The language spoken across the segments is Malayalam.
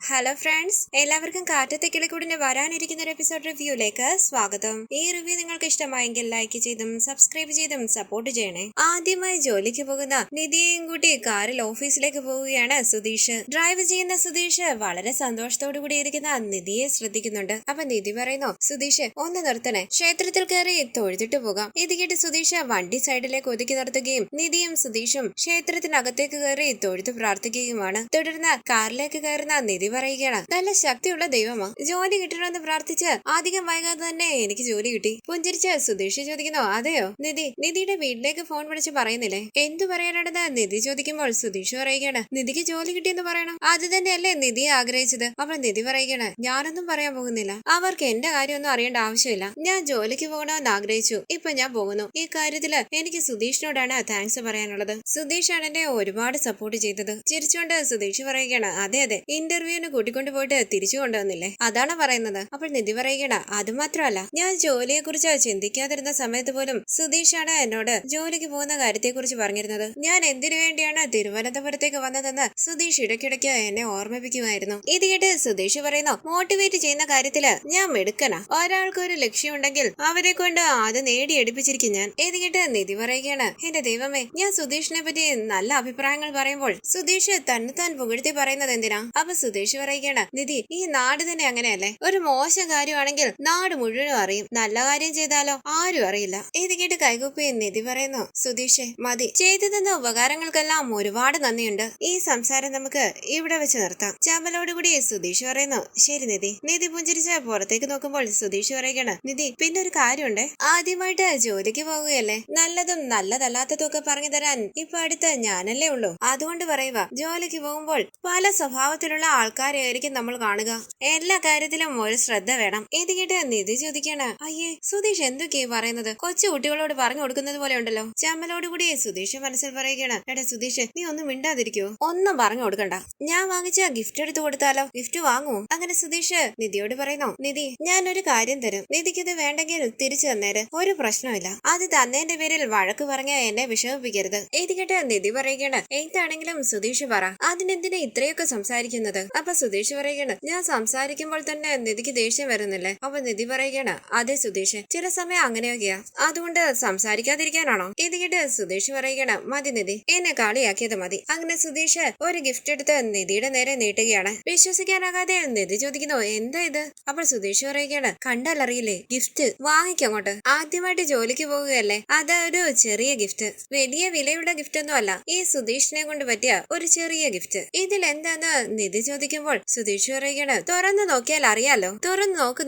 ഹലോ ഫ്രണ്ട്സ്, എല്ലാവർക്കും കാറ്റത്തെ കിളിക്കൂടിന് വരാനിരിക്കുന്ന ഒരു എപ്പിസോഡ് റിവ്യൂയിലേക്ക് സ്വാഗതം. ഈ റിവ്യൂ നിങ്ങൾക്ക് ഇഷ്ടമായെങ്കിൽ ലൈക്ക് ചെയ്തും സബ്സ്ക്രൈബ് ചെയ്തും സപ്പോർട്ട് ചെയ്യണേ. ആദ്യമായി ജോലിക്ക് പോകുന്ന നിധിയെയും കൂട്ടി കാറിൽ ഓഫീസിലേക്ക് പോവുകയാണ് സുധീഷ്. ഡ്രൈവ് ചെയ്യുന്ന സുധീഷ് വളരെ സന്തോഷത്തോടു കൂടി ഇരിക്കുന്ന നിധിയെ ശ്രദ്ധിക്കുന്നുണ്ട്. അപ്പൊ നിധി പറയുന്നു, സുധീഷ് ഒന്ന് നിർത്തണേ, ക്ഷേത്രത്തിൽ കയറി തൊഴുതിട്ട് പോകാം. ഇത് കേട്ട് സുധീഷ് വണ്ടി സൈഡിലേക്ക് ഒതുക്കി നിർത്തുകയും നിധിയും സുധീഷും ക്ഷേത്രത്തിനകത്തേക്ക് കയറി തൊഴുത് പ്രാർത്ഥിക്കുകയുമാണ്. തുടർന്ന് കാറിലേക്ക് കയറുന്ന നിധി പറയുകയാണ്, നല്ല ശക്തിയുള്ള ദൈവമാ, ജോലി കിട്ടണമെന്ന് പ്രാർത്ഥിച്ച് അധികം വൈകാതെ തന്നെ എനിക്ക് ജോലി കിട്ടി. പുഞ്ചിരിച്ച് സുധീഷ് ചോദിക്കുന്നു, അതെയോ? നിധിയുടെ വീട്ടിലേക്ക് ഫോൺ വിളിച്ച് പറയുന്നില്ലേ? എന്തു പറയാനാണെന്ന് നിധി ചോദിക്കുമ്പോൾ സുധീഷ് പറയുകയാണ്, നിധിക്ക് ജോലി കിട്ടിയെന്ന് പറയണം. അത് തന്നെയല്ലേ നിധി ആഗ്രഹിച്ചത്. അപ്പോൾ നിധി പറയുകയാണ്, ഞാനൊന്നും പറയാൻ പോകുന്നില്ല. അവർക്ക് എന്റെ കാര്യമൊന്നും അറിയേണ്ട ആവശ്യമില്ല. ഞാൻ ജോലിക്ക് പോകണമെന്ന് ആഗ്രഹിച്ചു, ഇപ്പൊ ഞാൻ പോകുന്നു. ഈ കാര്യത്തില് എനിക്ക് സുധീഷിനോടാണ് താങ്ക്സ് പറയാനുള്ളത്. സുധീഷാണ് എന്നെ ഒരുപാട് സപ്പോർട്ട് ചെയ്തത്. ചിരിച്ചുകൊണ്ട് സുധീഷ് പറയുകയാണ്, അതെ ഇന്റർവ്യൂവിന് കൂട്ടിക്കൊണ്ടു പോയിട്ട് തിരിച്ചു കൊണ്ടുവന്നില്ലേ, അതാണ് പറയുന്നത്. അപ്പോൾ നിധി പറയുകയാണ്, അത് മാത്രമല്ല, ഞാൻ ജോലിയെ കുറിച്ച് ചിന്തിക്കാതിരുന്ന സമയത്ത് പോലും സുധീഷാണ് എന്നോട് ജോലിക്ക് പോകുന്ന കാര്യത്തെ കുറിച്ച് പറഞ്ഞിരുന്നത്. ഞാൻ എന്തിനു വേണ്ടിയാണ് തിരുവനന്തപുരത്തേക്ക് വന്നതെന്ന് സുധീഷ് ഇടയ്ക്കിടയ്ക്ക് എന്നെ ഓർമ്മിപ്പിക്കുമായിരുന്നു. ഇത് കേട്ട് സുധീഷ് പറയുന്നു, മോട്ടിവേറ്റ് ചെയ്യുന്ന കാര്യത്തില് ഞാൻ മിടുക്കനാ. ഒരാൾക്ക് ഒരു ലക്ഷ്യമുണ്ടെങ്കിൽ അവരെ കൊണ്ട് അത് നേടിയെടുപ്പിച്ചിരിക്കും ഞാൻ. ഇത് കേട്ട് നിധി പറയുകയാണ്, എന്റെ ദൈവമേ, ഞാൻ സുധീഷിനെ പറ്റി നല്ല അഭിപ്രായങ്ങൾ പറയുമ്പോൾ സുധീഷ് തന്നെത്താൻ പുകഴ്ത്തി പറയുന്നത് എന്തിനാ? അപ്പൊ സുധീഷ് പറയുകയാണ്, നിധി, ഈ നാട് തന്നെ അങ്ങനെയല്ലേ? ഒരു മോശം കാര്യമാണെങ്കിൽ നാട് മുഴുവനും അറിയും, നല്ല കാര്യം ചെയ്താലോ ആരും അറിയില്ല. ഇത് കേട്ട് കൈകൂപ്പി നിധി പറയുന്നു, സുധീഷേ മതി, ചെയ്തു തന്ന ഉപകാരങ്ങൾക്കെല്ലാം ഒരുപാട് നന്ദിയുണ്ട്. ഈ സംസാരം നമുക്ക് ഇവിടെ വെച്ച് നിർത്താം. ചമ്മലോടുകൂടി സുധീഷ് പറയുന്നു, ശരി നിധി പുഞ്ചിരിച്ച് പുറത്തേക്ക് നോക്കുമ്പോൾ സുധീഷ് പറയുകയാണ്, നിധി, പിന്നെ ഒരു കാര്യമുണ്ട്. ആദ്യമായിട്ട് ജോലിക്ക് പോവുകയല്ലേ, നല്ലതും നല്ലതല്ലാത്തതും ഒക്കെ പറഞ്ഞു തരാൻ ഇപ്പൊ അടുത്ത് ഞാനല്ലേ ഉള്ളൂ. അതുകൊണ്ട് പറയുക, ജോലിക്ക് പോകുമ്പോൾ പല സ്വഭാവത്തിലുള്ള ആൾക്കാരെയായിരിക്കും നമ്മൾ കാണുക. എല്ലാ കാര്യത്തിലും ഒരു ശ്രദ്ധ വേണം. ഇത് കേട്ട് നിധി ചോദിക്കാണ്, അയ്യേ സുധീഷ് എന്തൊക്കെയാ പറയുന്നത്? കൊച്ചു കുട്ടികളോട് പറഞ്ഞു കൊടുക്കുന്നത് പോലെ ഉണ്ടല്ലോ. ചമ്മലോടുകൂടി സുധീഷ് മനസ്സിൽ പറയുകയാണ്, എടാ സുധീഷ്, നീ ഒന്നും മിണ്ടാതിരിക്കോ? ഒന്നും പറഞ്ഞു കൊടുക്കണ്ട. ഞാൻ വാങ്ങിച്ച ഗിഫ്റ്റ് എടുത്തു കൊടുത്താലോ? ഗിഫ്റ്റ് വാങ്ങുമോ? അങ്ങനെ സുധീഷ് നിധിയോട് പറയുന്നു, നിധി, ഞാൻ ഒരു കാര്യം തരും, നിധിക്കിത് വേണ്ടെങ്കിൽ തിരിച്ചു തന്നേര്, ഒരു പ്രശ്നമില്ല. അത് തന്നേന്റെ പേരിൽ വഴക്ക് പറഞ്ഞ എന്നെ വിഷമിപ്പിക്കരുത്. ഇത് കേട്ട് നിധി പറയുകയാണ്, എന്താണെങ്കിലും സുധീഷ് പറ, അതിനെന്തിനാ ഇത്രയൊക്കെ സംസാരിക്കുന്നത്? അപ്പൊ സുധീഷ് പറയുകയാണ്, ഞാൻ സംസാരിക്കുമ്പോൾ തന്നെ നിധിക്ക് ദേഷ്യം വരുന്നില്ലേ? അപ്പൊ നിധി പറയുകയാണ്, അതെ സുധീഷ്, ചില സമയം അങ്ങനെയൊക്കെയാ, അതുകൊണ്ട് സംസാരിക്കാതിരിക്കാനാണോ? ഇത് കേട്ട് സുധീഷ് പറയുകയാണ്, മതി നിധി, എന്നെ കളിയാക്കിയത് മതി. അങ്ങനെ സുധീഷ് ഒരു ഗിഫ്റ്റ് എടുത്ത് നിധിയുടെ നേരെ നീട്ടുകയാണ്. വിശ്വസിക്കാനാകാതെ നിധി ചോദിക്കുന്നു, എന്താ ഇത്? അപ്പോൾ സുധീഷ് പറയുകയാണ്, കണ്ടാലറിയില്ലേ, ഗിഫ്റ്റ്, വാങ്ങിക്കങ്ങോട്ട്. ആദ്യമായിട്ട് ജോലിക്ക് പോകുകയല്ലേ, അതൊരു ചെറിയ ഗിഫ്റ്റ്, വലിയ വിലയുള്ള ഗിഫ്റ്റ് ഒന്നും അല്ല, ഈ സുധീഷിനെ കൊണ്ട് പറ്റിയ ഒരു ചെറിയ ഗിഫ്റ്റ്. ഇതിൽ എന്താന്ന് നിധി ചോദിക്കുമ്പോൾ സുധീഷ് പറയുകയാണ്, തുറന്നു നോക്കിയാൽ അറിയാലോ. തുറന്നു നോക്ക്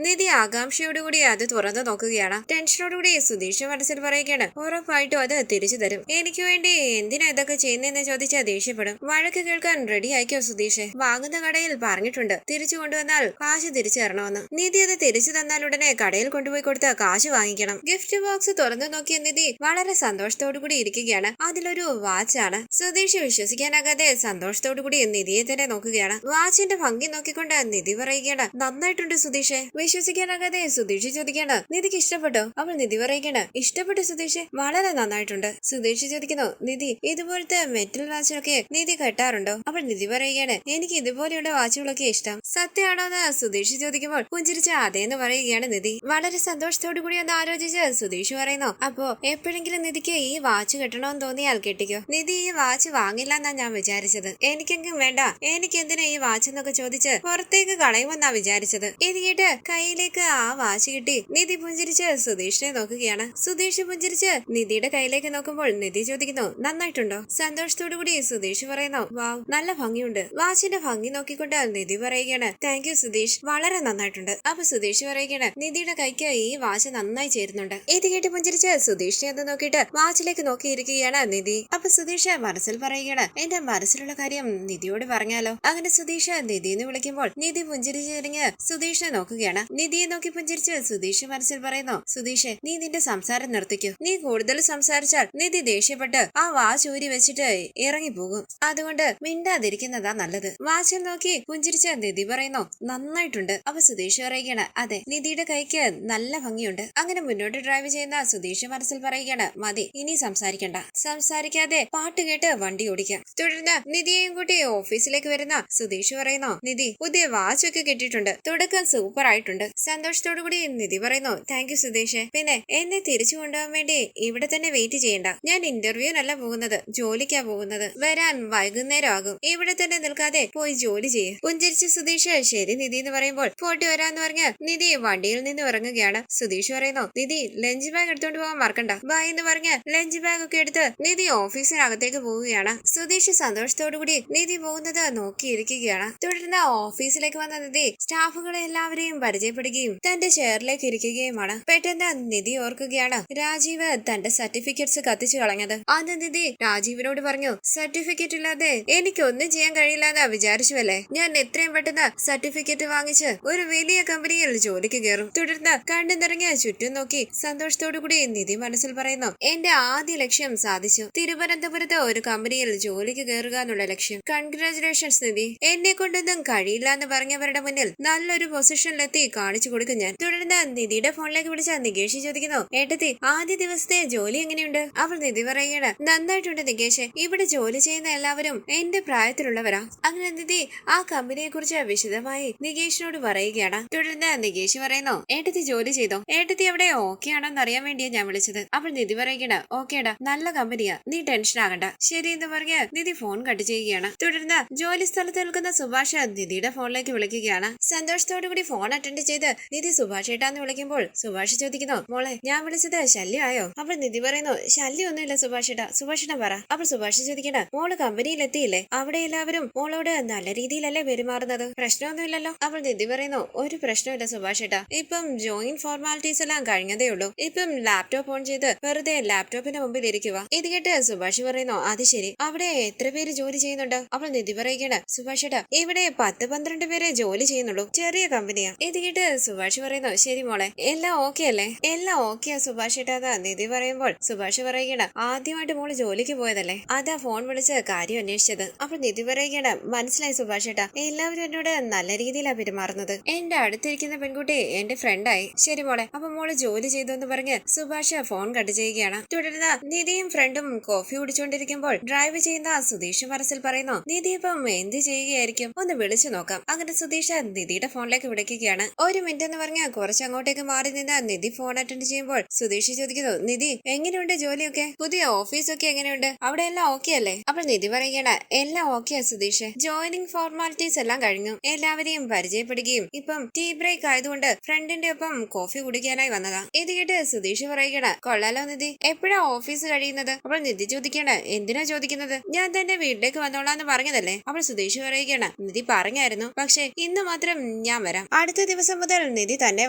നിധി ആകാംക്ഷയോടുകൂടി അത് തുറന്നു നോക്കുകയാണ്. ടെൻഷനോടുകൂടി സുധീഷ് മനസ്സിൽ പറയുകയാണ്, ഉറപ്പായിട്ടും അത് തിരിച്ചു തരും. എനിക്ക് വേണ്ടി എന്തിനാ ഇതൊക്കെ ചെയ്യുന്നതെന്ന് ചോദിച്ചാൽ ദേഷ്യപ്പെടും. വഴക്ക് കേൾക്കാൻ റെഡി ആയിക്കോ സുധീഷ്, വാങ്ങുന്ന കടയിൽ പറഞ്ഞിട്ടുണ്ട് തിരിച്ചു കൊണ്ടുവന്നാൽ കാശ് തിരിച്ചു തരണമെന്ന്. നിധി അത് തിരിച്ചു തന്നാൽ ഉടനെ കടയിൽ കൊണ്ടുപോയി കൊടുത്ത കാശ് വാങ്ങിക്കണം. ഗിഫ്റ്റ് ബോക്സ് തുറന്നു നോക്കിയ നിധി വളരെ സന്തോഷത്തോടു കൂടി ഇരിക്കുകയാണ്. അതിലൊരു വാച്ചാണ്. സുധീഷ് വിശ്വസിക്കാനാകാതെ സന്തോഷത്തോടു കൂടി നിധിയെ തന്നെ നോക്കുകയാണ്. വാച്ചിന്റെ ഭംഗി നോക്കിക്കൊണ്ട് നിധി പറയുകയാണ്, നന്നായിട്ടുണ്ട് സുധീഷ്. വിശ്വസിക്കാനാകാതെ സുധീഷ് ചോദിക്കാണ്, നിധിക്ക് ഇഷ്ടപ്പെട്ടോ? അവൾ നിധി പറയുകയാണ്, ഇഷ്ടപ്പെട്ടു സുധീഷ്, വളരെ നന്നായിട്ടുണ്ട്. സുധീഷ് ചോദിക്കുന്നു, നിധി, ഇതുപോലത്തെ മെറ്റൽ വാച്ചുകളൊക്കെ നിധി കെട്ടാറുണ്ടോ? അപ്പോൾ നിധി പറയുകയാണ്, എനിക്ക് ഇതുപോലെയുള്ള വാച്ചുകളൊക്കെ ഇഷ്ടം. സത്യമാണോ എന്ന് സുധീഷ് ചോദിക്കുമ്പോൾ പുഞ്ചിരിച്ച് അതേന്ന് പറയുകയാണ് നിധി. വളരെ സന്തോഷത്തോടു കൂടി ഒന്ന് ആലോചിച്ച് സുധീഷ് പറയുന്നു, അപ്പോ എപ്പോഴെങ്കിലും നിധിക്ക് ഈ വാച്ച് കെട്ടണമെന്ന് തോന്നിയാൽ കെട്ടിക്കോ. നിധി ഈ വാച്ച് വാങ്ങില്ല എന്നാ ഞാൻ വിചാരിച്ചത്. എനിക്കെങ്കിലും വേണ്ട, എനിക്ക് എന്തിനാ ഈ വാച്ച് എന്നൊക്കെ ചോദിച്ച് പുറത്തേക്ക് കളയുമെന്നാ വിചാരിച്ചത്. ഇത് കേട്ട് കയ്യിലേക്ക് ആ വാച്ച് കിട്ടി നിധി പുഞ്ചിരിച്ച് സുധീഷിനെ നോക്കുകയാണ്. സുധീഷ് പുഞ്ചിരിച്ച് നിധിയുടെ കയ്യിലേക്ക് നോക്കുമ്പോൾ നിധി ചോദിക്കുന്നു, നന്നായിട്ടുണ്ടോ? സന്തോഷത്തോടു കൂടി സുധീഷ് പറയുന്നു, വാവ്, നല്ല ഭംഗിയുണ്ട്. വാച്ചിന്റെ ഭംഗി നോക്കിക്കൊണ്ട് നിധി പറയുകയാണ്, താങ്ക് യു സുധീഷ്, വളരെ നന്നായിട്ടുണ്ട്. അപ്പൊ സുധീഷ് പറയുകയാണ്, നിധിയുടെ കൈക്ക് ഈ വാച്ച് നന്നായി ചേരുന്നുണ്ട്. ഇത് കേട്ട് പുഞ്ചിരിച്ച് സുധീഷിനെ ഒന്ന് നോക്കിയിട്ട് വാച്ചിലേക്ക് നോക്കിയിരിക്കുകയാണ് നിധി. അപ്പൊ സുധീഷ് മനസ്സിൽ പറയുകയാണ്, എന്റെ മനസ്സിലുള്ള കാര്യം നിധിയോട് പറഞ്ഞാലോ? അങ്ങനെ സുധീഷ് നിധിന്ന് വിളിക്കുമ്പോൾ നിധി പുഞ്ചിരിച്ചിരിഞ്ഞ് സുധീഷിനെ നോക്കുകയാണ്. നിധിയെ നോക്കി പുഞ്ചിരിച്ച് സുധീഷ് മനസ്സിൽ പറയുന്നു, സുധീഷ്, നീ നിന്റെ സംസാരം നിർത്തിക്കൂ. നീ കൂടുതൽ സംസാരിച്ചാൽ നിധി ദേഷ്യപ്പെട്ട് ആ വാച്ച് ഊരി വെച്ചിട്ട് ഇറങ്ങിപ്പോകും. അതുകൊണ്ട് മിണ്ടാതിരിക്കുന്നതാ നല്ലത്. വാച്ചിൽ നോക്കി പുഞ്ചിരിച്ച നിധി പറയുന്നു, നന്നായിട്ടുണ്ട്. അപ്പൊ സുധീഷ് പറയുകയാണ്, അതെ, നിധിയുടെ കൈക്ക് നല്ല ഭംഗിയുണ്ട്. അങ്ങനെ മുന്നോട്ട് ഡ്രൈവ് ചെയ്യുന്ന സുധീഷ് മനസ്സിൽ പറയുകയാണ്, മതി, ഇനി സംസാരിക്കണ്ട. സംസാരിക്കാതെ പാട്ട് കേട്ട് വണ്ടി ഓടിക്കാം. തുടർന്ന് നിധിയെയും കൂട്ടി ഓഫീസിലേക്ക് വരുന്ന സുധീഷ് പറയുന്നു, നിധി പുതിയ വാച്ചൊക്കെ കിട്ടിയിട്ടുണ്ട്, തുടക്കം സൂപ്പർ ആയിട്ടുണ്ട്. സന്തോഷത്തോടു കൂടി നിധി പറയുന്നു, താങ്ക് യു സുധീഷ്. പിന്നെ എന്നെ തിരിച്ചു കൊണ്ടുപോകാൻ വേണ്ടി ഇവിടെ തന്നെ വെയിറ്റ് ചെയ്യണ്ട. ഞാൻ ഇന്റർവ്യൂവിനല്ല പോകുന്നത്, ജോലിക്കാ പോകുന്നത്. വരാൻ വൈകുന്നേരം ആകും. ഇവിടെ തന്നെ നിൽക്കാതെ പോയി ജോലി ചെയ്യ്. പുഞ്ചിരിച്ച സുധീഷ് ശരി നിധി എന്ന് പറയുമ്പോൾ പോയിട്ട് വരാന്ന് പറഞ്ഞ് നിധി വണ്ടിയിൽ നിന്ന് ഇറങ്ങുകയാണ്. സുധീഷ് പറയുന്നു, നിധി ലഞ്ച് ബാഗ് എടുത്തോണ്ട് പോകാൻ മറക്കണ്ട. ബൈ എന്ന് പറഞ്ഞ് ലഞ്ച് ബാഗ് ഒക്കെ എടുത്ത് നിധി ഓഫീസിനകത്തേക്ക് പോവുകയാണ്. സുധീഷ് സന്തോഷത്തോടു കൂടി നിധി പോകുന്നത് നോക്കിയിരിക്കുകയാണ്. തുടർന്ന് ഓഫീസിലേക്ക് വന്ന നിധി സ്റ്റാഫുകളെ എല്ലാവരെയും പരിചയപ്പെടുകയും തന്റെ ചെയറിലേക്ക് ഇരിക്കുകയുമാണ്. പെട്ടെന്ന് നിധി ഓർക്കുകയാണ് രാജീവ് തന്റെ സർട്ടിഫിക്കറ്റ്സ് കത്തിച്ചു കളഞ്ഞത്. അന്ന് നിധി രാജീവിനോട് പറഞ്ഞു, സർട്ടിഫിക്കറ്റ് ഇല്ലാതെ എനിക്കൊന്നും ചെയ്യാൻ കഴിയില്ല എന്ന് വിചാരിച്ചുവല്ലേ. ഞാൻ എത്രയും പെട്ടെന്ന് സർട്ടിഫിക്കറ്റ് വാങ്ങിച്ച് ഒരു വലിയ കമ്പനിയിൽ ജോലിക്ക് കയറും. തുടർന്ന് കണ്ടു നിറങ്ങിയ ചുറ്റും നോക്കി സന്തോഷത്തോടു കൂടി നിധി മനസ്സിൽ പറയുന്നു, എന്റെ ആദ്യ ലക്ഷ്യം സാധിച്ചു. തിരുവനന്തപുരത്ത് ഒരു കമ്പനിയിൽ ജോലിക്ക് കയറുക എന്നുള്ള ലക്ഷ്യം. കൺഗ്രാചുലേഷൻസ് നിധി. എന്നെ കൊണ്ടൊന്നും കഴിയില്ല എന്ന് പറഞ്ഞവരുടെ മുന്നിൽ നല്ലൊരു പൊസിഷനിലെത്തി കാണിച്ചു കൊടുക്കും ഞാൻ. തുടർന്ന് നിധിയുടെ ഫോണിലേക്ക് വിളിച്ച നികേഷ് ചോദിക്കുന്നു, ഏട്ടത്തി ആദ്യ ദിവസത്തെ ജോലി എങ്ങനെയുണ്ട്? അവൾ നിധി പറയുകയാണ്, നന്നായിട്ടുണ്ട് നികേഷ്. ഇവിടെ ജോലി ചെയ്യുന്ന എല്ലാവരും എന്റെ പ്രായത്തിലുള്ളവരാ. അങ്ങനെ നിധി ആ കമ്പനിയെ കുറിച്ച് വിശദമായി നികേഷിനോട് പറയുകയാണ്. തുടർന്ന് നികേഷ് പറയുന്നു, ഏട്ടത്തി ജോലി ചെയ്തോ? ഏട്ടത്തി അവിടെ ഓക്കെ ആണോന്ന് അറിയാൻ വേണ്ടിയാ ഞാൻ വിളിച്ചത്. അപ്പോൾ നിധി പറയുകയാണ്, ഓക്കേടാ, നല്ല കമ്പനിയാ, നീ ടെൻഷൻ ആകണ്ട. ശരി എന്ന് പറഞ്ഞ് നിധി ഫോൺ കട്ട് ചെയ്യുകയാണ്. തുടർന്ന് ജോലി സ്ഥലത്ത് നിൽക്കുന്ന സുഭാഷ് നിധിയുടെ ഫോണിലേക്ക് വിളിക്കുകയാണ്. സന്തോഷത്തോടു കൂടി ഫോൺ അറ്റൻഡ് ചെയ്ത് നിധി സുഭാഷ് ഏട്ടാന്ന് വിളിക്കുമ്പോൾ സുഭാഷ് ചോദിക്കുന്നു, മോളെ ഞാൻ വിളിച്ചത് ശല്യമായോ? അപ്പോൾ നിധി പറയുന്നു, ശല്യമൊന്നുമില്ല സുഭാഷ് ഏട്ടാ. സുഭാഷ് ഏട്ടാ പറ. അപ്പോൾ സുഭാഷ് ചോദിക്കണ, മോള് കമ്പനിയിൽ എത്തിയില്ലേ? അവിടെ എല്ലാവരും മോളോട് നല്ല രീതിയിലല്ലേ പെരുമാറുന്നത്? പ്രശ്നമൊന്നുമില്ലല്ലോ? അപ്പോൾ നിധി പറയുന്നു, ഒരു പ്രശ്നമില്ല സുഭാഷ് ഏട്ടാ. ഇപ്പം ജോയിൻ ഫോർമാലിറ്റീസ് എല്ലാം കഴിഞ്ഞതേ ഉള്ളൂ. ഇപ്പം ലാപ്ടോപ്പ് ഓൺ ചെയ്ത് വെറുതെ ലാപ്ടോപ്പിന്റെ മുമ്പിൽ ഇരിക്കുക. ഇത് കേട്ട് സുഭാഷ് പറയുന്നു, അത് ശരി. അവിടെ എത്ര പേര് ജോലി ചെയ്യുന്നുണ്ട്? അപ്പോൾ നിധി പറയുകയാണ്, സുഭാഷ് ഏട്ടാ ഇവിടെ 10-12 പേരെ ജോലി ചെയ്യുന്നുള്ളൂ, ചെറിയ കമ്പനിയാ. ഇത് കേട്ട് സുഭാഷ് പറയുന്നു, ശരി മോളെ, എല്ലാം ഓക്കെ അല്ലേ? എല്ലാം ഓക്കെയാ സുഭാഷ് ഏട്ടാ നിധി പറയുമ്പോൾ സുഭാഷ് പറയുകയാണ്, ആദ്യമായിട്ട് മോള് ജോലിക്ക് പോയതല്ലേ, അതാ ഫോൺ വിളിച്ച് കാര്യം അന്വേഷിച്ചത്. അപ്പോൾ നിധി പറയുകയാണ്, മനസ്സിലായി സുഭാഷ് ഏട്ടാ, എല്ലാവരും എന്നോട് നല്ല രീതിയിലാണ് പെരുമാറുന്നത്. എന്റെ അടുത്തിരിക്കുന്ന പെൺകുട്ടി എന്റെ ഫ്രണ്ടായി. ശരി മോളെ, അപ്പൊ മോള് ജോലി ചെയ്തു എന്ന് പറഞ്ഞ് സുഭാഷ് ഫോൺ കട്ട് ചെയ്യുകയാണ്. തുടർന്ന് നിധിയും ഫ്രണ്ടും കോഫി കുടിച്ചുകൊണ്ടിരിക്കുമ്പോൾ ഡ്രൈവ് ചെയ്യുന്ന സുധീഷ് മനസ്സിൽ പറയുന്നു, നിധി ഇപ്പം എന്ത് ചെയ്യുകയായിരിക്കും, ഒന്ന് വിളിച്ചു നോക്കാം. അങ്ങനെ സുധീഷ് നിധിയുടെ ഫോണിലേക്ക് വിളിക്കുകയാണ്. ഒരു മിനിറ്റ് എന്ന് പറഞ്ഞ് കുറച്ച് അങ്ങോട്ടേക്ക് മാറി നിന്ന് നിധി ഫോൺ അറ്റൻഡ് ചെയ്യുമ്പോൾ സുധീഷ് ചോദിക്കുന്നു, നിധി എങ്ങനെയുണ്ട് ജോലിയൊക്കെ? പുതിയ ഓഫീസൊക്കെ എങ്ങനെയുണ്ട്? അവിടെ എല്ലാം ഓക്കെ അല്ലേ? അപ്പോൾ നിധി പറയുകയാണ്, എല്ലാം ഓക്കെയാ സുധീഷ്. ജോയിനിങ് ഫോർമാലിറ്റീസ് എല്ലാം കഴിഞ്ഞു. എല്ലാവരെയും പരിചയപ്പെടുകയും ഇപ്പം ടീ ബ്രേക്ക് ആയതുകൊണ്ട് ഫ്രണ്ടിന്റെ ഒപ്പം കോഫി കുടിക്കാനായി വന്നതാ. ഇത് കേട്ട് സുധീഷ് പറയുകയാണ്, കൊള്ളാലോ നിധി, എപ്പോഴാ ഓഫീസ് കഴിയുന്നത്? അപ്പോൾ നിധി ചോദിക്കുകയാണ്, എന്തിനാ ചോദിക്കുന്നത്? ഞാൻ തന്നെ വീട്ടിലേക്ക് വന്നോളാന്ന് പറഞ്ഞതല്ലേ? അപ്പോൾ സുധീഷ് പറയുകയാണ്, നിധി പറഞ്ഞായിരുന്നു, പക്ഷെ ഇന്ന് മാത്രം ഞാൻ വരാം. അടുത്ത ദിവസം മുതൽ നിധി തന്നെ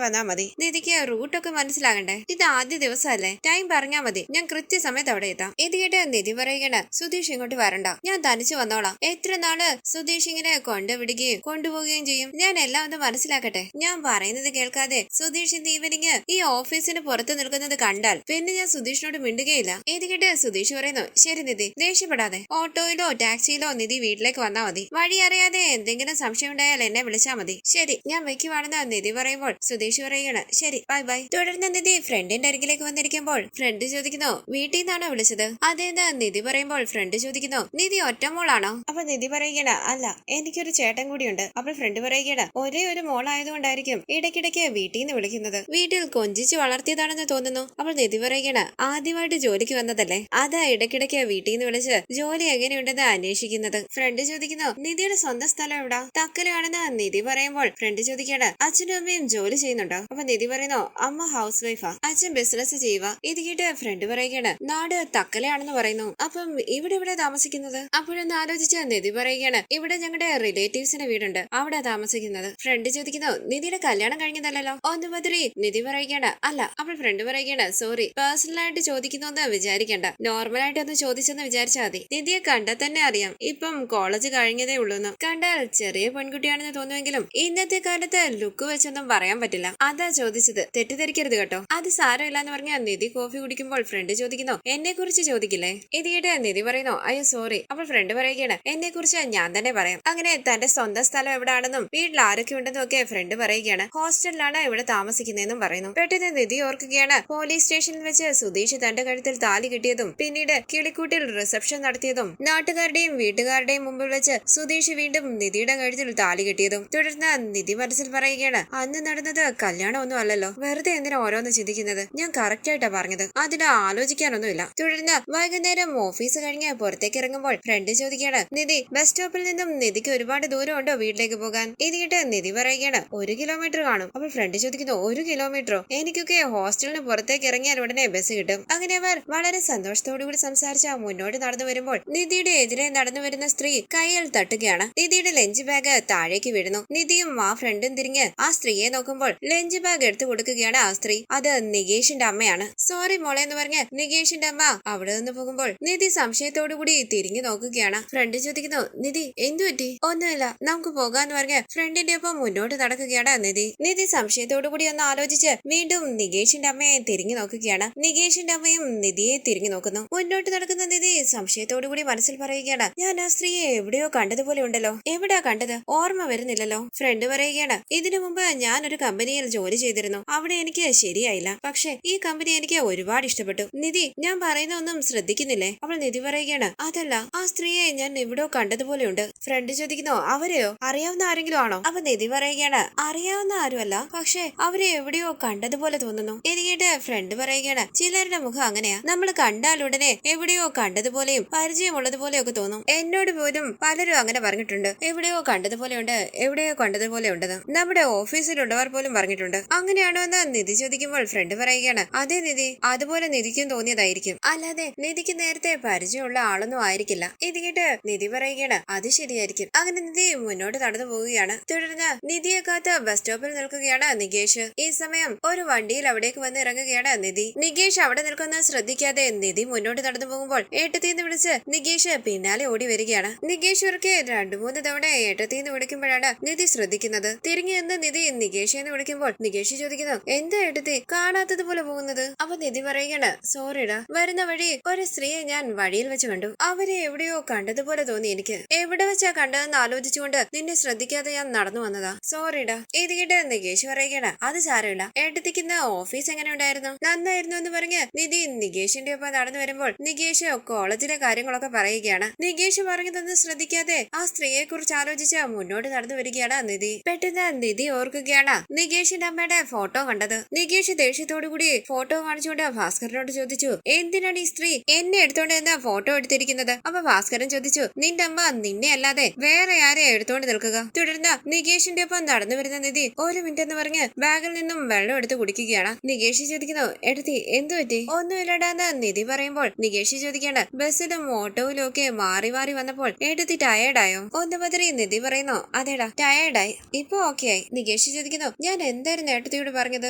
വന്നാ മതി. നിധിക്ക് റൂട്ടൊക്കെ മനസ്സിലാകണ്ടേ? ഇത് ആദ്യ ദിവസമല്ലേ, ടൈം പറഞ്ഞാ മതി, ഞാൻ കൃത്യസമയത്ത് അവിടെ എത്താം. ഇത് കേട്ട് നിധി പറയുകയാണ്, സുധീഷ് ഇങ്ങോട്ട് വരണ്ട, ഞാൻ തനിച്ച് വന്നോളാം. എത്ര നാള് സുധീഷ് ഇങ്ങനെ കൊണ്ടുവിടുകയും കൊണ്ടുപോവുകയും ചെയ്യും? ഞാൻ എല്ലാം ഒന്ന് മനസ്സിലാക്കട്ടെ. ഞാൻ പറയുന്നത് കേൾക്കാതെ സുധീഷ് ഇന്ന് ഈവനിങ് ഈ ഓഫീസിന് പുറത്ത് നിൽക്കുന്നത് കണ്ടാൽ പിന്നെ ഞാൻ സുധീഷിനോട് മിണ്ടുകയില്ല. ഇത് കേട്ട് സുധീഷ് പറയുന്നു, ശരി നിധി, ദേഷ്യപ്പെടാതെ ഓട്ടോയിലോ ടാക്സിയിലോ നിധി വീട്ടിലേക്ക് വന്നാ മതി. വഴി അറിയാതെ എന്തെങ്കിലും സംശയം ഉണ്ടായാൽ എന്നെ വിളിച്ചാ മതി. ശരി ഞാൻ വെക്കുവാണെന്ന് നിധി പറയുമ്പോൾ സുധീഷ് പറയുകയാണ്, ശരി ബൈ ബൈ. തുടർന്ന് നിധി ഫ്രണ്ടിന്റെ അരികിലേക്ക് വന്നിരിക്കുമ്പോൾ ഫ്രണ്ട് ചോദിക്കുന്നു, വീട്ടിൽ നിന്നാണോ വിളിച്ചത്? അതേന്ന് നിധി പറയുമ്പോൾ ഫ്രണ്ട് ചോദിക്കുന്നു, നിധി ഒറ്റമോളാണോ? അപ്പൊ നിധി പറയുകയാണ്, അല്ല എനിക്കൊരു ചേട്ടൻ കൂടിയുണ്ട്. അപ്പോൾ ഫ്രണ്ട് പറയുകയാണ്, ഒരേ ഒരു മോളായതുകൊണ്ടായിരിക്കും ഇടയ്ക്കിടയ്ക്ക് വീട്ടിൽ നിന്ന് വിളിക്കുന്നത്. വീട്ടിൽ കൊഞ്ചിച്ച് വളർത്തിയതാണെന്ന് തോന്നുന്നു. അപ്പോൾ നിധി പറയുകയാണ്, ആദ്യമായിട്ട് ജോലിക്ക് വന്നതല്ലേ, അതാ ഇടയ്ക്കിടയ്ക്ക് വീട്ടിൽ നിന്ന് വിളിച്ച് ജോലി എങ്ങനെയുണ്ടെന്ന് അന്വേഷിക്കുന്നത്. ഫ്രണ്ട് ചോദിക്കുന്നു, നിധിയുടെ സ്വന്തം സ്ഥലം എവിടാ? തക്കലയാണെന്ന് നിധി പറയുമ്പോൾ ഫ്രണ്ട് ചോദിക്കുകയാണ്, അച്ഛനും അമ്മയും ജോലി ചെയ്യുന്നുണ്ടോ? അപ്പൊ നിധി പറയുന്നു, അമ്മ ഹൗസ് വൈഫാ, അച്ഛൻ ബിസിനസ് ചെയ്യുക. ഇത് കേട്ട് ഫ്രണ്ട് പറയുകയാണ്, നാട് തക്കലയാണെന്ന് പറയുന്നു, അപ്പം ഇവിടെ താമസിക്കുന്നത്? അപ്പോഴൊന്ന് ആലോചിച്ച് നിധി പറയുകയാണ്, ഇവിടെ ഞങ്ങളുടെ റിലേറ്റീവ്സിന്റെ വീടുണ്ട്, അവിടെ താമസിക്കുന്നത്. ഫ്രണ്ട് ചോദിക്കുന്നു, നിധിയുടെ കല്യാണം കഴിഞ്ഞതല്ലോ? ഒന്ന് ബദറി നിധി പറയുകയാണ്, അല്ല. അപ്പോൾ ഫ്രണ്ട് പറയുകയാണ്, സോറി, പേഴ്സണലായിട്ട് ചോദിക്കുന്നു വിചാരിക്കണ്ട, നോർമലായിട്ട് ഒന്ന് ചോദിച്ചെന്ന് വിചാരിച്ചാൽ മതി. നിധിയെ കണ്ടാൽ തന്നെ അറിയാം ഇപ്പം കോളേജ് കഴിഞ്ഞതേ ഉള്ളൂന്ന്. കണ്ടാൽ ചെറിയ പെൺകുട്ടിയാണെന്ന് തോന്നുമെങ്കിലും ഇന്നത്തെ കാലത്ത് ലുക്ക് വെച്ചൊന്നും പറയാൻ പറ്റില്ല, അതാ ചോദിച്ചത്, തെറ്റിദ്ധരിക്കരുത് കേട്ടോ. അത് സാരമില്ലാന്ന് പറഞ്ഞ നിധി കോഫി കുടിക്കുമ്പോൾ ഫ്രണ്ട് ചോദിക്കുന്നു, എന്നെ കുറിച്ച് ചോദിക്കില്ലേ? ഇത് കേട്ട് നിധി പറയുന്നു, അയ്യോ സോറി. അപ്പോൾ ഫ്രണ്ട് പറയുകയാണ്, എന്നെ കുറിച്ച് ഞാൻ തന്നെ പറയാം. അങ്ങനെ തന്റെ സ്വന്തം സ്ഥലം എവിടാണെന്നും വീട്ടിൽ ആരൊക്കെ ഉണ്ടെന്നും ഒക്കെ ഫ്രണ്ട് പറയുകയാണ്. ഹോസ്റ്റലിലാണ് ഇവിടെ താമസിക്കുന്നതെന്നും പറയുന്നു. പെട്ടെന്ന് നിധി ഓർക്കുകയാണ്, പോലീസ് സ്റ്റേഷനിൽ വെച്ച് സുധീഷ് തന്റെ കഴുത്തിൽ താലി കിട്ടിയതും പിന്നീട് കിളിക്കൂട്ടിൽ റിസപ്ഷൻ നടത്തിയതും നാട്ടുകാരുടെയും വീട്ടുകാരുടെയും മുമ്പിൽ വെച്ച് സുധീഷ് നികേഷ് വീണ്ടും നിധിയുടെ കഴുത്തിൽ താലി കെട്ടിയതും. തുടർന്ന് നിധി മനസ്സിൽ പറയുകയാണ്, അന്ന് നടന്നത് കല്യാണമൊന്നും അല്ലല്ലോ, വെറുതെ എന്തിനാ ഓരോന്ന് ചിന്തിക്കുന്നത്, ഞാൻ കറക്റ്റ് ആയിട്ടാ പറഞ്ഞത്, അതിന് ആലോചിക്കാനൊന്നുമില്ല. തുടർന്ന് വൈകുന്നേരം ഓഫീസ് കഴിഞ്ഞ് പുറത്തേക്ക് ഇറങ്ങുമ്പോൾ ഫ്രണ്ട് ചോദിക്കുകയാണ്, നിധി ബസ് സ്റ്റോപ്പിൽ നിന്നും നിധിക്ക് ഒരുപാട് ദൂരം ഉണ്ടോ വീട്ടിലേക്ക് പോകാൻ? ഇത് കേട്ട് നിധി പറയുകയാണ്, 1 കിലോമീറ്റർ കാണും. അപ്പോൾ ഫ്രണ്ട് ചോദിക്കുന്നു, 1 കിലോമീറ്ററോ? എനിക്കൊക്കെ ഹോസ്റ്റലിന് പുറത്തേക്ക് ഇറങ്ങിയാൽ ഉടനെ ബസ് കിട്ടും. അങ്ങനെ അവർ വളരെ സന്തോഷത്തോടുകൂടി സംസാരിച്ച മുന്നോട്ട് നടന്നു വരുമ്പോൾ നിധിയുടെ എതിരെ നടന്നു വരുന്ന സ്ത്രീ കയ്യിൽ തട്ടുകയാണ്. നിധിയുടെ ലഞ്ച് ബാഗ് താഴേക്ക് വീഴുന്നു. നിധിയും ആ ഫ്രണ്ടും തിരിഞ്ഞ് ആ സ്ത്രീയെ നോക്കുമ്പോൾ ലഞ്ച് ബാഗ് എടുത്തു കൊടുക്കുകയാണ് ആ സ്ത്രീ. അത് നികേഷിന്റെ അമ്മയാണ്. സോറി മോളെ എന്ന് പറഞ്ഞ് നികേഷിന്റെ അമ്മ അവിടെ നിന്ന് പോകുമ്പോൾ നിധി സംശയത്തോടുകൂടി തിരിഞ്ഞു നോക്കുകയാണ്. ഫ്രണ്ട് ചോദിക്കുന്നു, നിധി എന്തു പറ്റി? ഒന്നുമില്ല, നമുക്ക് പോകാന്ന് പറഞ്ഞ് ഫ്രണ്ടിന്റെ ഒപ്പം മുന്നോട്ട് നടക്കുകയാണ് നിധി. നിധി സംശയത്തോടുകൂടി ഒന്ന് ആലോചിച്ച് വീണ്ടും നികേഷിന്റെ അമ്മയെ തിരിഞ്ഞു നോക്കുകയാണ്. നികേഷിന്റെ അമ്മയും നിധിയെ തിരിഞ്ഞു നോക്കുന്നു. മുന്നോട്ട് നടക്കുന്ന നിധി സംശയത്തോടുകൂടി മനസ്സിൽ പറയുകയാണ്, ഞാൻ ആ സ്ത്രീയെ എവിടെയോ കണ്ടതുപോലെ ഉണ്ടല്ലോ, എവിടെയാ കണ്ടത്? ഓർമ്മ വരുന്നില്ലല്ലോ. ഫ്രണ്ട് പറയുകയാണ്, ഇതിനു മുമ്പ് ഞാൻ ഒരു കമ്പനിയിൽ ജോലി ചെയ്തിരുന്നു, അവിടെ എനിക്ക് ശരിയായില്ല, പക്ഷെ ഈ കമ്പനി എനിക്ക് ഒരുപാട് ഇഷ്ടപ്പെട്ടു. നിധി ഞാൻ പറയുന്ന ഒന്നും ശ്രദ്ധിക്കുന്നില്ലേ? അവൾ നിധി പറയുകയാണ്, അതല്ല, ആ സ്ത്രീയെ ഞാൻ എവിടെയോ കണ്ടതുപോലെ ഉണ്ട്. ഫ്രണ്ട് ചോദിക്കുന്നു, അവരെയോ? അറിയാവുന്ന ആരെങ്കിലും ആണോ? അപ്പൊ നിധി പറയുകയാണ്, അറിയാവുന്ന ആരുമല്ല, പക്ഷെ അവരെ എവിടെയോ കണ്ടതുപോലെ തോന്നുന്നു. എനിക്കിട്ട് ഫ്രണ്ട് പറയുകയാണ്, ചിലരുടെ മുഖം അങ്ങനെയാ, നമ്മൾ കണ്ടാൽ ഉടനെ എവിടെയോ കണ്ടതുപോലെയും പരിചയമുള്ളതുപോലെയും ഒക്കെ തോന്നും. എന്നോട് പോലും പലരും അങ്ങനെ പറഞ്ഞിട്ടുണ്ട്, എവിടെയോ കണ്ടതുപോലെയുണ്ട്, എവിടെയോ കണ്ടതുപോലെ ഉണ്ടെന്ന്. നമ്മുടെ ഓഫീസിലുള്ളവർ പോലും പറഞ്ഞിട്ടുണ്ട്. അങ്ങനെയാണോ എന്ന് നിധി ചോദിക്കുമ്പോൾ ഫ്രണ്ട് പറയുകയാണ്, അതെ നിധി, അതുപോലെ നിധിക്കും തോന്നിയതായിരിക്കും, അല്ലാതെ നിധിക്ക് നേരത്തെ പരിചയമുള്ള ആളൊന്നും ആയിരിക്കില്ല. ഇത് കേട്ട് നിധി പറയുകയാണ്, അത് ശരിയായിരിക്കും. അങ്ങനെ നിധി മുന്നോട്ട് നടന്നു പോവുകയാണ്. തുടർന്ന് നിധിയെ കാത്ത് ബസ് സ്റ്റോപ്പിൽ നിൽക്കുകയാണ് നികേഷ്. ഈ സമയം ഒരു വണ്ടിയിൽ അവിടേക്ക് വന്ന് ഇറങ്ങുകയാണ് നിധി. നികേഷ് അവിടെ നിൽക്കുന്നത് ശ്രദ്ധിക്കാതെ നിധി മുന്നോട്ട് നടന്നു പോകുമ്പോൾ ഏട്ടത്തിന്ന് വിളിച്ച് നികേഷ് പിന്നാലെ ഓടി വരികയാണ്. നികേഷ് ഉറക്കെ 2-3 തവണ ഏട്ടത്തിന്ന് വിളിക്കുമ്പോഴാണ് നിധി ശ്രദ്ധിക്കുന്നത്. തിരിഞ്ഞു നിന്ന് നിധി നികേഷ് എന്ന് വിളിക്കുമ്പോൾ നികേഷ് ചോദിക്കുന്നു, എന്താ ഏട്ടത്തി കാണാത്തതുപോലെ പോകുന്നത്? അപ്പൊ നിധി പറയുകയാണ്, സോറിടാ, വരുന്ന വഴി ഒരു സ്ത്രീയെ ഞാൻ വഴിയിൽ വെച്ച് കണ്ടു, അവരെ എവിടെയോ കണ്ടതുപോലെ തോന്നി എനിക്ക്. എവിടെ വെച്ചാ കണ്ടതെന്ന് ആലോചിച്ചുകൊണ്ട് നിന്നെ ശ്രദ്ധിക്കാതെ ഞാൻ നടന്നു വന്നതാ, സോറിടാ. ഇത് കേട്ട് നികേഷ് പറയുകയാണ്, അത് സാരമില്ല, ഏട്ടത്തിക്കുന്ന ഓഫീസ് എങ്ങനെ ഉണ്ടായിരുന്നു? നന്നായിരുന്നു എന്ന് പറഞ്ഞ് നിധി നികേഷിന്റെ ഒപ്പം നടന്നു വരുമ്പോൾ നികേഷ് കോളേജിലെ കാര്യങ്ങളൊക്കെ പറയുകയാണ്. നികേഷ് പറഞ്ഞതൊന്നും ശ്രദ്ധിക്കാതെ ആ സ്ത്രീയെ കുറിച്ച് ആലോചിച്ച് മുന്നോട്ട് നടന്നു വരികയാണ് നിധി. പെട്ടെന്ന് നിധി ഓർക്കുകയാണ് നികേഷിന്റെ അമ്മയുടെ ഫോട്ടോ കണ്ടത്. നികേഷ് ദേഷ്യത്തോടുകൂടി ഫോട്ടോ കാണിച്ചുകൊണ്ട് ഭാസ്കരനോട് ചോദിച്ചു, എന്തിനാണ് ഈ സ്ത്രീ എന്നെ എടുത്തോണ്ട് നിന്ന് ഫോട്ടോ എടുത്തിരിക്കുന്നത്? അപ്പൊ ഭാസ്കരൻ ചോദിച്ചു, നിന്റെ അമ്മ നിന്നെ അല്ലാതെ വേറെ ആരെ എടുത്തോണ്ട് നിൽക്കുക? തുടർന്ന് നികേഷിന്റെ ഒപ്പം നടന്നു വരുന്ന നിധി 1 മിനിറ്റ് എന്ന് പറഞ്ഞ് ബാഗിൽ നിന്നും വെള്ളം എടുത്ത് കുടിക്കുകയാണ്. നികേഷ് ചോദിക്കുന്നു, എടുത്തി എന്തു പറ്റി? ഒന്നുമില്ലടാന്ന് നിധി പറയുമ്പോൾ നികേഷ് ചോദിക്കാണ്, ബസ്സിലും ഓട്ടോയിലും ഒക്കെ മാറി മാറി വന്നപ്പോൾ എടുത്തി ടയേർഡായോ? ഒന്ന് പതറി നിധി പറയുന്നു, അതേടാ ടയേർഡായി, ഇപ്പൊ ഓക്കെ ആയി. നികേഷ് ചോദിക്കുന്നു, ഞാൻ എന്തായിരുന്നു ഏട്ടത്തിയോട് പറഞ്ഞത്?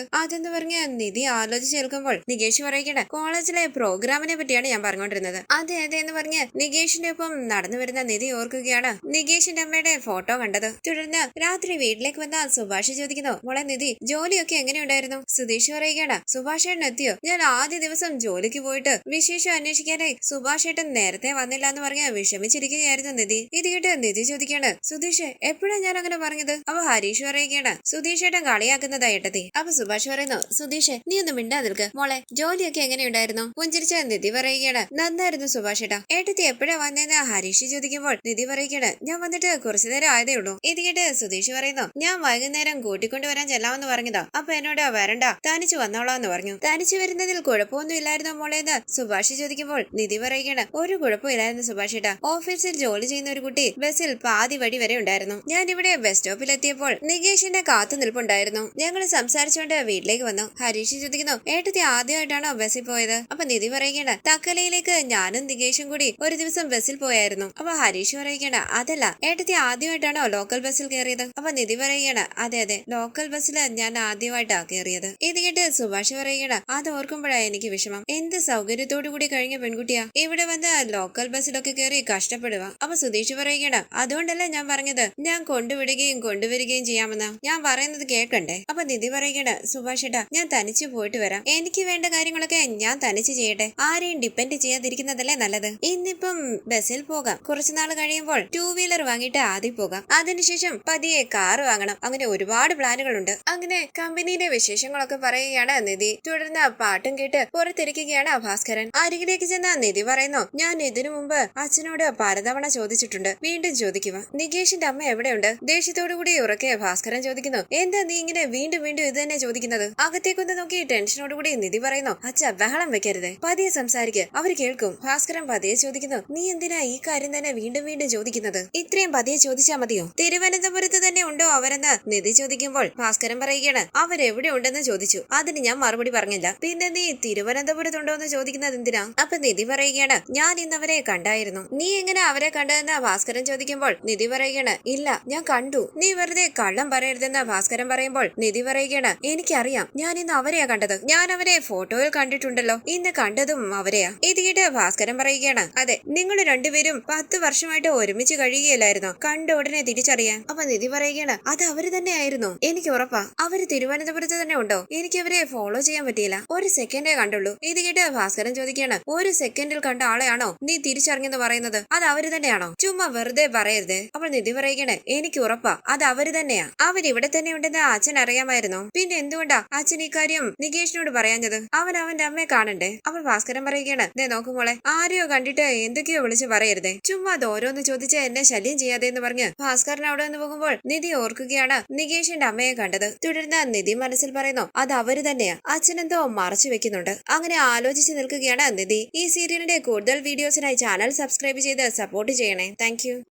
അതെന്ന് പറഞ്ഞ് നിധി ആലോചിച്ച് നിൽക്കുമ്പോൾ നികേഷ് പറയുകയാണ്, കോളേജിലെ പ്രോഗ്രാമിനെ പറ്റിയാണ് ഞാൻ പറഞ്ഞുകൊണ്ടിരുന്നത്. അതെ അതെ എന്ന് പറഞ്ഞ് നികേഷിന്റെ ഒപ്പം നടന്നു വരുന്ന നിധി ഓർക്കുകയാണ് നികേഷിന്റെ അമ്മയുടെ ഫോട്ടോ കണ്ടത്. തുടർന്ന് രാത്രി വീട്ടിലേക്ക് വന്ന സുഭാഷ് ചോദിക്കുന്നു, മോളെ നിധി ജോലിയൊക്കെ എങ്ങനെയുണ്ടായിരുന്നു? സുധീഷ് പറയുകയാണ്, സുഭാഷ് ഏട്ടൻ എത്തിയോ? ഞാൻ ആദ്യ ദിവസം ജോലിക്ക് പോയിട്ട് വിശേഷം അന്വേഷിക്കാനായി സുഭാഷ് ഏട്ടൻ നേരത്തെ വന്നില്ല എന്ന് പറഞ്ഞ് വിഷമിച്ചിരിക്കുകയായിരുന്നു നിധി. ഇത് കേട്ട് നിധി ചോദിക്കാണ്, സുധീഷ് എപ്പോഴാ ഞാൻ അങ്ങനെ പറഞ്ഞത്? അപ്പൊ ഹരീഷ് പറയുകയാണ്, സുധീഷ് ഏട്ടൻ കളിയാക്കുന്നതാ ഏട്ടത്തി. അപ്പൊ സുഭാഷ് പറയുന്നു, സുധീഷ് നീ ഒന്ന് മിണ്ടാ നിൽക്ക്, മോളെ ജോലിയൊക്കെ എങ്ങനെയുണ്ടായിരുന്നു? പുഞ്ചിരിച്ച നിധി പറയുകയാണ്, നന്നായിരുന്നു സുഭാഷ് ഏട്ടാ. ഏട്ടത്തി എപ്പോഴാ വന്നേന്ന് ഹരീഷ് ചോദിക്കുമ്പോൾ നിധി പറയുകയാണ്, ഞാൻ വന്നിട്ട് കുറച്ചു നേരം ആയതേ ഉള്ളൂ. ഇത് കേട്ട് സുധീഷ് പറയുന്നു, ഞാൻ വൈകുന്നേരം കൂട്ടിക്കൊണ്ടുവരാൻ ചെല്ലാമെന്ന് പറഞ്ഞതാ, അപ്പൊ എന്നോട് വരണ്ട, തനിച്ച് വന്നോളാന്ന് പറഞ്ഞു. തനിച്ച് വരുന്നതിൽ കുഴപ്പമൊന്നും ഇല്ലായിരുന്നോ മോളേന്ന് സുഭാഷ് ചോദിക്കുമ്പോൾ നിധി പറയുകയാണ്, ഒരു കുഴപ്പമില്ലായിരുന്നു സുഭാഷ് ഏട്ടാ. ഓഫീസിൽ ജോലി ചെയ്യുന്ന ഒരു കുട്ടി ബസ്സിൽ പാതി വഴി വരെ ഉണ്ടായിരുന്നു. ഞാൻ ഇവിടെ ബസ് സ്റ്റോപ്പിൽ എത്തിയപ്പോൾ നികേഷിന്റെ കാത്തു നിൽപ്പുണ്ടായിരുന്നു. ഞങ്ങൾ സംസാരിച്ചുകൊണ്ട് വീട്ടിലേക്ക് വന്നു. ഹരീഷ് ചോദിക്കുന്നു, ഏട്ടത്തി ആദ്യമായിട്ടാണോ ബസ്സിൽ പോയത്? അപ്പൊ നിധി പറയുകയാണ്, തക്കലയിലേക്ക് ഞാനും നികേഷും കൂടി ഒരു ദിവസം ബസ്സിൽ പോയായിരുന്നു. അപ്പൊ ഹരീഷ് പറയുകയാണ്, അതല്ല ഏട്ടത്തി ആദ്യമായിട്ടാണോ ലോക്കൽ ബസ്സിൽ കയറിയത്? അപ്പൊ നിധി പറയുകയാണ്, അതെ അതെ, ലോക്കൽ ബസ്സിൽ ഞാൻ ആദ്യമായിട്ടാ കയറിയത്. ഇത് കേട്ട് സുഭാഷ് പറയുകയാണ്, അത് ഓർക്കുമ്പോഴാണ് എനിക്ക് വിഷമം. എന്ത് സൗകര്യത്തോടു കൂടി കഴിഞ്ഞ പെൺകുട്ടിയാ ഇവിടെ വന്ന് ലോക്കൽ ബസ്സിലൊക്കെ കയറി കഷ്ടപ്പെടുക. അപ്പൊ സുധീഷ് പറയുകയാണ്, അതുകൊണ്ടല്ല ഞാൻ പറഞ്ഞത് ഞാൻ കൊണ്ടുവിടുകയും കൊണ്ടുവരികയും ചെയ്യാമെന്ന്. ഞാൻ പറയുന്നത് കേൾക്കണ്ടേ? അപ്പൊ നിധി പറയുകയാണ്, സുഭാഷ് ഏട്ടാ ഞാൻ തനിച്ച് പോയിട്ട് വരാം, എനിക്ക് വേണ്ട കാര്യങ്ങളൊക്കെ ഞാൻ തനിച്ച് ചെയ്യട്ടെ, ആരെയും ഡിപ്പെൻഡ് ചെയ്യാതിരിക്കുന്നതല്ലേ നല്ലത്. ഇന്നിപ്പം ബസ്സിൽ പോകാം, കുറച്ചുനാൾ കഴിയുമ്പോൾ 2 വീലർ വാങ്ങിയിട്ട് ആദ്യം പോകാം, അതിനുശേഷം പതിയെ കാറ് വാങ്ങണം, അങ്ങനെ ഒരുപാട് പ്ലാനുകളുണ്ട്. അങ്ങനെ കമ്പനിയിലെ വിശേഷങ്ങളൊക്കെ പറയുകയാണ് നിധി. തുടർന്ന് പാട്ടും കേട്ട് പുറത്തിരിക്കുകയാണ് ഭാസ്കരൻ. അരികിലേക്ക് ചെന്ന നിധി പറയുന്നു, ഞാൻ ഇതിനു മുമ്പ് അച്ഛനോട് പലതവണ ചോദിച്ചിട്ടുണ്ട്, വീണ്ടും വീണ്ടും ചോദിക്കുക. നികേഷിന്റെ അമ്മ എവിടെയുണ്ട്? ദേഷ്യത്തോടു കൂടി ഉറക്കെ ഭാസ്കരൻ ചോദിക്കുന്നു. എന്താ നീ ഇങ്ങനെ വീണ്ടും വീണ്ടും ഇത് തന്നെ ചോദിക്കുന്നത്? അകത്തേക്കൊന്ന് നോക്കി ടെൻഷനോടുകൂടി നിധി പറയുന്നു. അച്ഛ, ബഹളം വെക്കരുത്, പതിയെ സംസാരിക്ക്, അവര് കേൾക്കും. ഭാസ്കരൻ പതിയെ ചോദിക്കുന്നു. നീ എന്തിനാ ഈ കാര്യം തന്നെ വീണ്ടും വീണ്ടും ചോദിക്കുന്നത്? ഇത്രയും പതിയെ ചോദിച്ചാ മതിയോ? തിരുവനന്തപുരത്ത് തന്നെ ഉണ്ടോ അവരെന്ന് നിധി ചോദിക്കുമ്പോൾ ഭാസ്കരൻ പറയുകയാണ്, അവരെവിടെ ഉണ്ടെന്ന് ചോദിച്ചു, അതിന് ഞാൻ മറുപടി പറഞ്ഞില്ല. പിന്നെ നീ തിരുവനന്തപുരത്തുണ്ടോ എന്ന് ചോദിക്കുന്നത് എന്തിനാ? അപ്പൊ നിധി പറയുകയാണ്, ഞാൻ ഇന്ന് അവരെ കണ്ടായിരുന്നു. നീ എങ്ങനെ അവരെ കണ്ടതെന്ന് ഭാസ്കരൻ ചോദിക്കുമ്പോൾ നിധി പറയുകയാണ്, ഇല്ല, ഞാൻ കണ്ടു. നീ വെറുതെ കള്ളം പറയരുതെന്ന് ഭാസ്കരൻ പറയുമ്പോൾ നിധി പറയുകയാണ്, എനിക്കറിയാം, ഞാൻ ഇന്ന് അവരെയാ കണ്ടത്. ഞാൻ അവരെ ഫോട്ടോയിൽ കണ്ടിട്ടുണ്ടല്ലോ, ഇന്ന് കണ്ടതും അവരെയാ. ഇത് കേട്ട് ഭാസ്കരൻ പറയുകയാണ്, അതെ, നിങ്ങൾ രണ്ടുപേരും 10 വർഷമായിട്ട് ഒരുമിച്ച് കഴിയുകയില്ലായിരുന്നോ? കണ്ട ഉടനെ തിരിച്ചറിയാൻ. അപ്പൊ നിധി പറയുകയാണ്, അത് അവര് തന്നെയായിരുന്നു, എനിക്ക് ഉറപ്പാ. അവര് തിരുവനന്തപുരത്ത് തന്നെ ഉണ്ടോ? എനിക്ക് അവരെ ഫോളോ ചെയ്യാൻ പറ്റിയില്ല, ഒരു സെക്കൻഡേ കണ്ടുള്ളൂ. ഇത് കേട്ട് ഭാസ്കരൻ ചോദിക്കുകയാണ്, ഒരു സെക്കൻഡിൽ കണ്ട ആളെയാണോ നീ തിരിച്ചറിഞ്ഞെന്ന് പറയുന്നത്? അത് അവര് തന്നെയാണോ? ചുമ്മാ വെറുതെ പറയരുത്. അപ്പോൾ നിധി പറയുകയാണ്, എനിക്ക് ഉറപ്പാ, അത് അവര് തന്നെയാ. അവരിവിടെ തന്നെ ഉണ്ടെന്ന് അച്ഛൻ അറിയാമായിരുന്നോ? പിന്നെ എന്തുകൊണ്ടാ അച്ഛൻ ഈ കാര്യം നികേഷിനോട് പറയാഞ്ഞത്? അവൻ അവന്റെ അമ്മയെ കാണണ്ടേ? അപ്പോൾ ഭാസ്കരൻ പറയുകയാണ്, ദേ നോക്കുമോളെ, ആരെയോ കണ്ടിട്ട് എന്തൊക്കെയോ വിളിച്ച് പറയരുതേ. ചുമ്മാ അത് ഓരോന്ന് ചോദിച്ച് എന്നെ ശല്യം ചെയ്യാതെ എന്ന് പറഞ്ഞ് ഭാസ്കരൻ അവിടെ നിന്ന് പോകുമ്പോൾ നിധി ഓർക്കുകയാണ് നികേഷിന്റെ അമ്മയെ കണ്ടത്. തുടർന്ന് നിധി മനസ്സിൽ പറയുന്നു, അത് അവര് തന്നെയാ, അച്ഛനെന്തോ മറച്ചു വെക്കുന്നുണ്ട്. അങ്ങനെ ആലോചിച്ച് നിൽക്കുകയാണ് നിധി. ഈ സീരിയലിന്റെ കൂടുതൽ വീഡിയോസിനായി ചാനൽ സബ്സ്ക്രൈബ് ചെയ്ത് സപ്പോർട്ട് ചെയ്യണേ. താങ്ക്